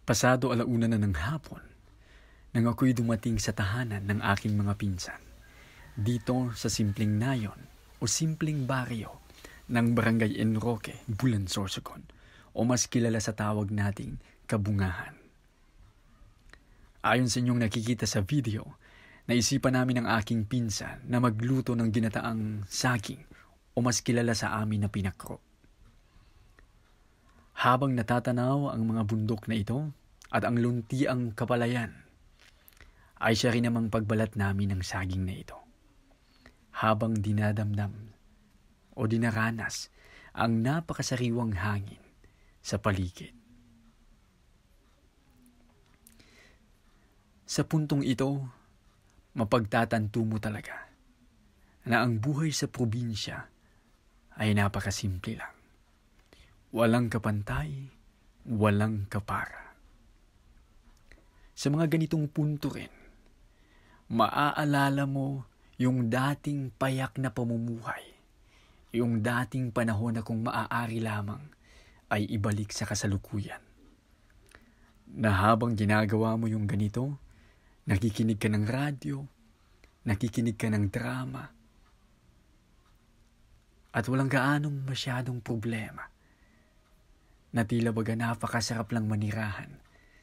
Pasado 1:00 na ng hapon nang ako'y dumating sa tahanan ng aking mga pinsan. Dito sa simpleng nayon o simpleng baryo ng Barangay Enroque, Bulan, Sorsogon o mas kilala sa tawag nating Kabungahan. Ayon sa inyong nakikita sa video, naisipan namin ng aking pinsan na magluto ng ginataang saging o mas kilala sa amin na pinakro. Habang natatanaw ang mga bundok na ito at ang luntiang kapalayan, ay siya rin namang pagbalat namin ng saging na ito. Habang dinadamdam o dinaranas ang napakasariwang hangin sa paligid. Sa puntong ito, mapagtatanto mo talaga na ang buhay sa probinsya ay napakasimple lang. Walang kapantay, walang kapara. Sa mga ganitong punto rin, maaalala mo yung dating payak na pamumuhay, yung dating panahon na kung maaari lamang ay ibalik sa kasalukuyan. Na habang ginagawa mo yung ganito, nakikinig ka ng radyo, nakikinig ka ng drama, at walang gaanong masyadong problema, na tila baga napakasarap lang manirahan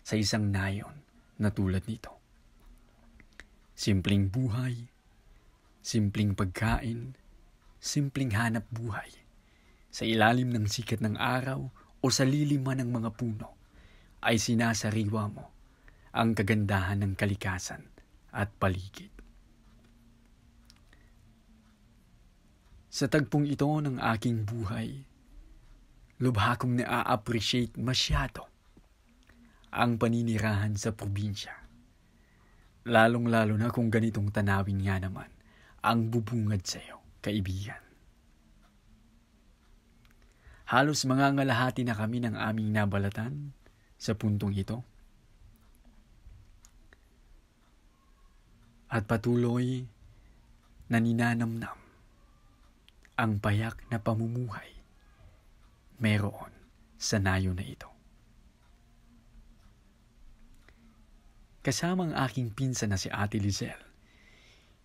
sa isang nayon na tulad nito. Simpleng buhay, simpleng pagkain, simpleng hanap buhay, sa ilalim ng sikat ng araw o sa liliman ng mga puno, ay sinasariwa mo ang kagandahan ng kalikasan at paligid. Sa tagpong ito ng aking buhay, lubha kong na-appreciate masyado ang paninirahan sa probinsya. Lalong-lalo na kung ganitong tanawin nga naman ang bubungad sa iyo, kaibigan. Halos mangangalahati na kami ng aming nabalatan sa puntong ito. At patuloy na ninanamnam ang payak na pamumuhay meron sa nayon na ito. Kasama ang aking pinsan na si Ate Lizelle,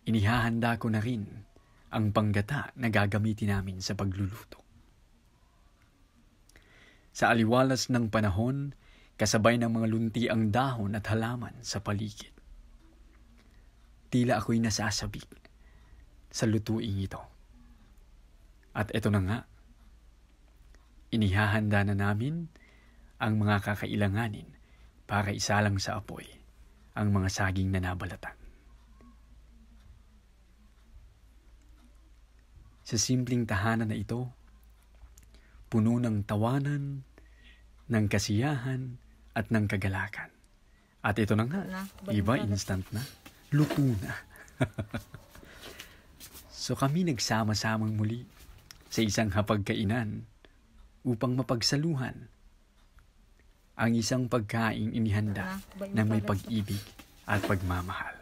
inihahanda ko na rin ang panggata na gagamitin namin sa pagluluto. Sa aliwalas ng panahon, kasabay ng mga lunti ang dahon at halaman sa paligid, tila ako'y nasasabik sa lutuing ito. At ito na nga, inihahanda na namin ang mga kakailanganin para isalang sa apoy ang mga saging na nabalatan. Sa simpleng tahanan na ito, puno ng tawanan, ng kasiyahan at ng kagalakan. At ito na nga, iba instant na, luto na. So kami nagsama-samang muli sa isang hapagkainan upang mapagsaluhan ang isang pagkain inihanda na may pag-ibig at pagmamahal.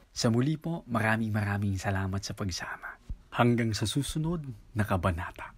Sa muli po, maraming salamat sa pagsama. Hanggang sa susunod na kabanata.